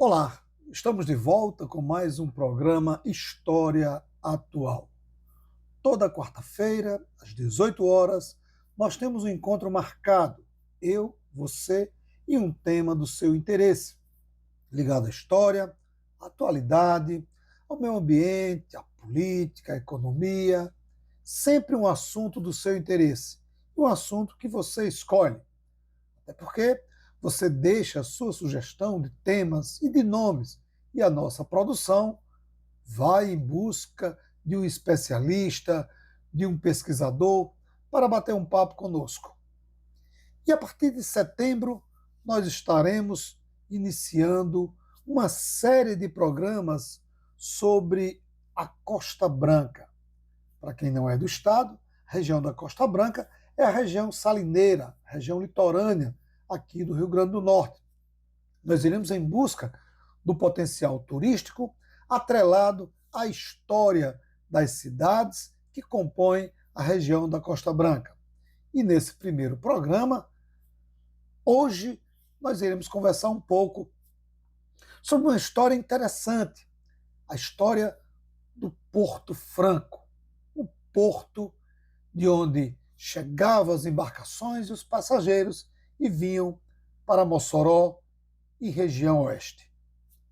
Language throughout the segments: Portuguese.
Olá, estamos de volta com mais um programa História Atual. Toda quarta-feira, às 18 horas, nós temos um encontro marcado, eu, você e um tema do seu interesse, ligado à história, à atualidade, ao meio ambiente, à política, à economia, sempre um assunto do seu interesse, um assunto que você escolhe. Até porque você deixa a sua sugestão de temas e de nomes, e a nossa produção vai em busca de um especialista, de um pesquisador, para bater um papo conosco. E a partir de setembro, nós estaremos iniciando uma série de programas sobre a Costa Branca. Para quem não é do estado, a região da Costa Branca é a região salineira, região litorânea aqui do Rio Grande do Norte. Nós iremos em busca do potencial turístico atrelado à história das cidades que compõem a região da Costa Branca. E nesse primeiro programa, hoje, nós iremos conversar um pouco sobre uma história interessante, a história do Porto Franco, o porto de onde chegavam as embarcações e os passageiros e vinham para Mossoró e região oeste.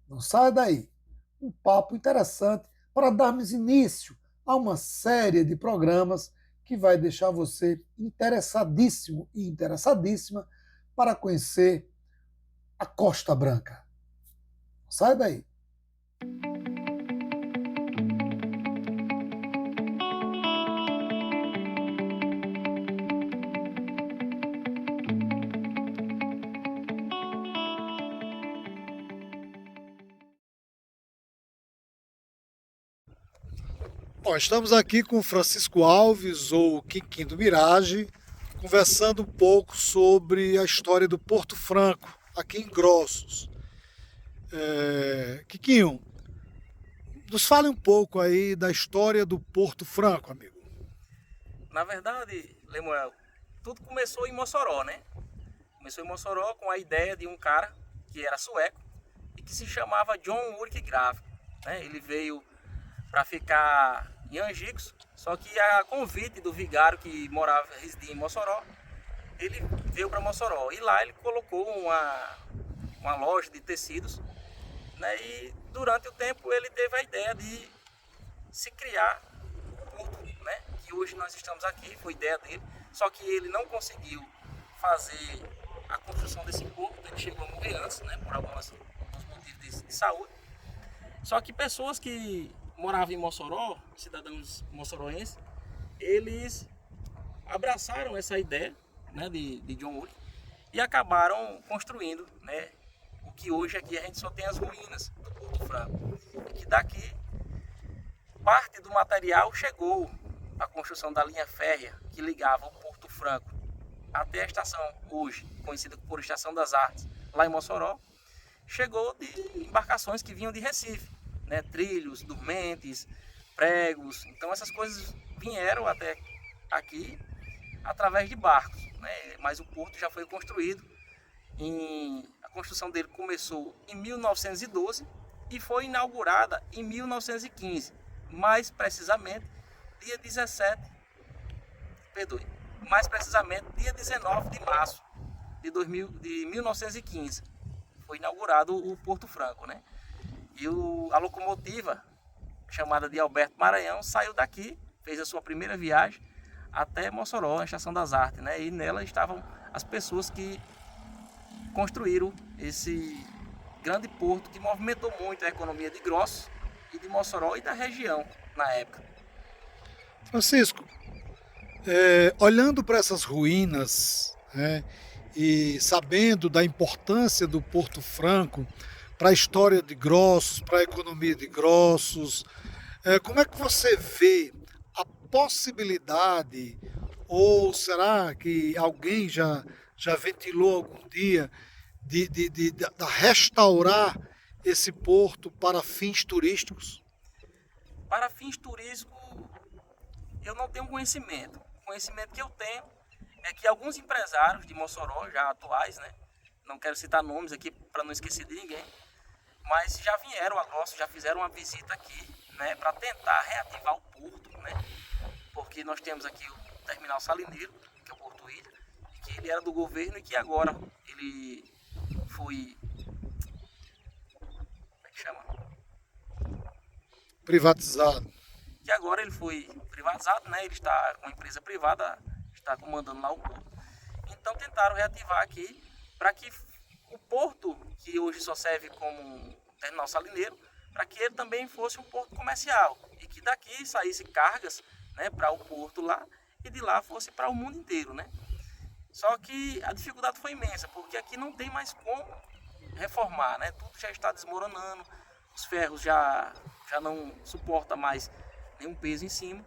Não saia daí. Um papo interessante para darmos início a uma série de programas que vai deixar você interessadíssimo e interessadíssima para conhecer a Costa Branca. Não saia daí. Bom, estamos aqui com o Francisco Alves, ou Quiquim do Mirage, conversando um pouco sobre a história do Porto Franco, aqui em Grossos. Quiquinho, nos fale um pouco aí da história do Porto Franco, amigo. Na verdade, Lemuel, tudo começou em Mossoró, né? Começou em Mossoró com a ideia de um cara que era sueco e que se chamava John Ulrich Graf, né? Ele veio para ficar em Angicos, só que a convite do vigário que residia em Mossoró, ele veio para Mossoró e lá ele colocou uma loja de tecidos, né? E durante o tempo ele teve a ideia de se criar um porto, né? Que hoje nós estamos aqui, foi ideia dele, só que ele não conseguiu fazer a construção desse porto, ele chegou a morrer antes, né? Por alguns motivos de saúde. Só que pessoas que moravam em Mossoró, cidadãos moçoroenses, eles abraçaram essa ideia, né, de John Wood e acabaram construindo, né, o que hoje aqui a gente só tem as ruínas do Porto Franco. Que daqui parte do material chegou à construção da linha férrea que ligava o Porto Franco até a estação hoje conhecida por Estação das Artes, lá em Mossoró, chegou de embarcações que vinham de Recife, né? Trilhos, dormentes, pregos. Então essas coisas vieram até aqui através de barcos, né? Mas o porto já foi construído. A construção dele começou em 1912 e foi inaugurada em 1915, mais precisamente dia 17, perdoe, mais precisamente dia 19 de março de 1915. Foi inaugurado o Porto Franco, né? E a locomotiva, chamada de Alberto Maranhão, saiu daqui, fez a sua primeira viagem até Mossoró, na Estação das Artes, né? E nela estavam as pessoas que construíram esse grande porto que movimentou muito a economia de Grossos e de Mossoró e da região na época. Francisco, olhando para essas ruínas, né, e sabendo da importância do Porto Franco para a história de Grossos, para a economia de Grossos, como é que você vê a possibilidade, ou será que alguém já ventilou algum dia, de restaurar esse porto para fins turísticos? Para fins turísticos, eu não tenho conhecimento. O conhecimento que eu tenho é que alguns empresários de Mossoró, já atuais, né? Não quero citar nomes aqui para não esquecer de ninguém, mas já vieram agora, já fizeram uma visita aqui, né, para tentar reativar o porto, né, porque nós temos aqui o terminal salineiro, que é o Porto Ilha, que ele era do governo e que agora ele foi, como é que chama? Privatizado. Que agora ele foi privatizado, né? Ele está com uma empresa privada, está comandando lá o porto. Então tentaram reativar aqui para que o porto, que hoje só serve como um terminal salineiro, para que ele também fosse um porto comercial e que daqui saísse cargas, né, para o porto lá e de lá fosse para o mundo inteiro, né? Só que a dificuldade foi imensa, porque aqui não tem mais como reformar, né? Tudo já está desmoronando, os ferros já não suportam mais nenhum peso em cima.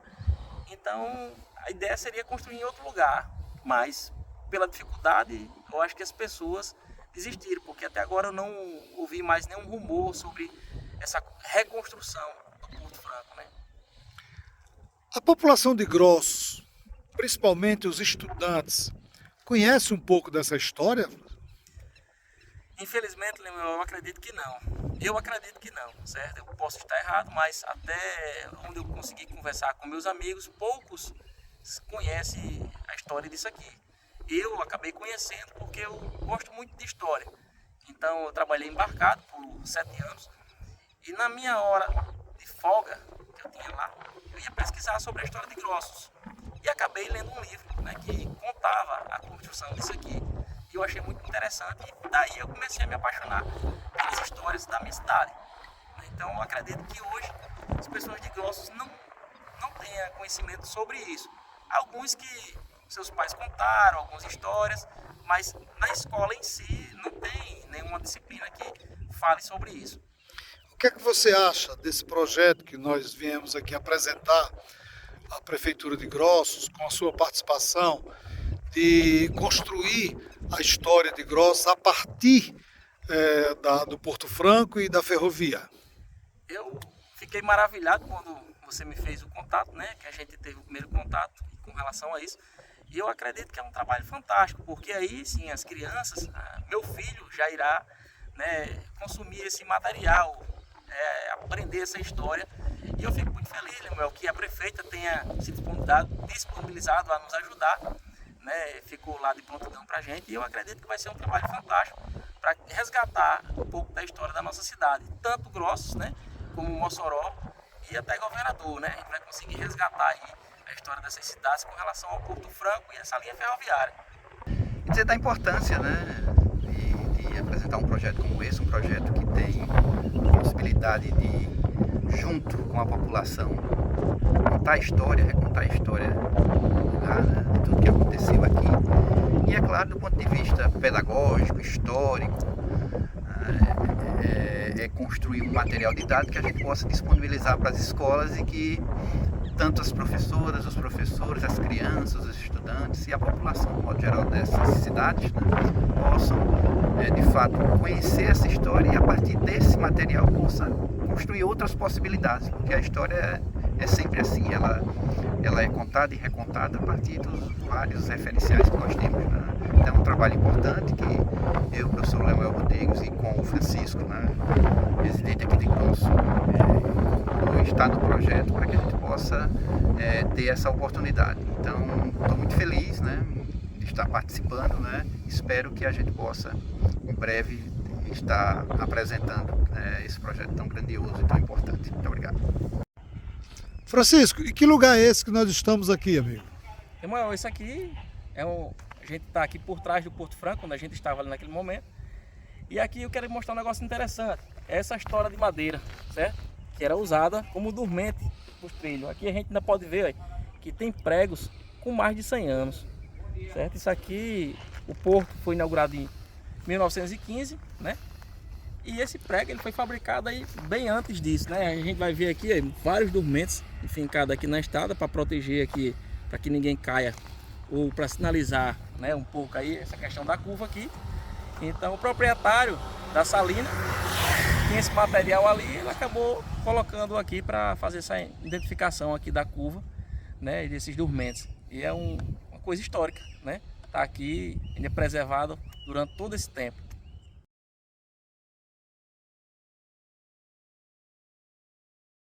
Então a ideia seria construir em outro lugar, mas pela dificuldade eu acho que as pessoas desistiram, porque até agora eu não ouvi mais nenhum rumor sobre essa reconstrução do Porto Franco, né? A população de Grossos, principalmente os estudantes, conhece um pouco dessa história? Infelizmente, eu acredito que não. Eu acredito que não, certo? Eu posso estar errado, mas até onde eu consegui conversar com meus amigos, poucos conhecem a história disso aqui. Eu acabei conhecendo porque eu gosto muito de história. Então, eu trabalhei embarcado por 7 anos e na minha hora de folga que eu tinha lá, eu ia pesquisar sobre a história de Grossos e acabei lendo um livro, né, que contava a construção disso aqui. E eu achei muito interessante e daí eu comecei a me apaixonar pelas histórias da minha cidade. Então eu acredito que hoje as pessoas de Grossos não tenham conhecimento sobre isso. Alguns que seus pais contaram, algumas histórias, mas na escola em si não tem nenhuma disciplina que fale sobre isso. O que é que você acha desse projeto que nós viemos aqui apresentar à Prefeitura de Grossos, com a sua participação, de construir a história de Grossos a partir do Porto Franco e da ferrovia? Eu fiquei maravilhado quando você me fez o contato, né? Que a gente teve o primeiro contato com relação a isso. E eu acredito que é um trabalho fantástico, porque aí sim as crianças, meu filho já irá, né, consumir esse material, aprender essa história. E eu fico muito feliz, Lemuel, que a prefeita tenha se disponibilizado a nos ajudar, né, ficou lá de prontidão para a gente. E eu acredito que vai ser um trabalho fantástico para resgatar um pouco da história da nossa cidade, tanto Grossos, né, como Mossoró e até Governador, né? A gente vai conseguir resgatar aí a história dessas cidades com relação ao Porto Franco e essa linha ferroviária. E dizer da importância, né, de apresentar um projeto como esse, um projeto que tem a possibilidade de, junto com a população, contar a história, recontar a história de tudo que aconteceu aqui. E é claro, do ponto de vista pedagógico, histórico, construir um material didático que a gente possa disponibilizar para as escolas e que tanto as professoras, os professores, as crianças, os estudantes e a população, no modo geral, dessas cidades, né, possam, de fato, conhecer essa história e a partir desse material possa construir outras possibilidades, porque a história é sempre assim, ela é contada e recontada a partir dos vários referenciais que nós temos, né? Então é um trabalho importante que eu, o professor Lemuel Rodrigues, e com o Francisco, né, presidente aqui de Grossos, está no projeto para que a gente possa ter essa oportunidade. Então, estou muito feliz, né, de estar participando, né, espero que a gente possa, em breve, estar apresentando esse projeto tão grandioso e tão importante. Muito obrigado. Francisco, e que lugar é esse que nós estamos aqui, amigo? Irmão, esse aqui a gente está aqui por trás do Porto Franco, onde a gente estava ali naquele momento. E aqui eu quero mostrar um negócio interessante. É essa história de madeira, certo? Que era usada como dormente nos trilhos. Aqui a gente ainda pode ver que tem pregos com mais de 100 anos, certo? Isso aqui, o porto foi inaugurado em 1915, né? E esse prego ele foi fabricado aí bem antes disso, né? A gente vai ver aqui vários dormentes fincados aqui na estrada para proteger aqui, para que ninguém caia, ou para sinalizar, né, um pouco aí essa questão da curva aqui. Então o proprietário da salina tinha esse material ali, ele acabou colocando aqui para fazer essa identificação aqui da curva, né, desses dormentes. E é uma coisa histórica, né? Tá aqui, ele é preservado durante todo esse tempo.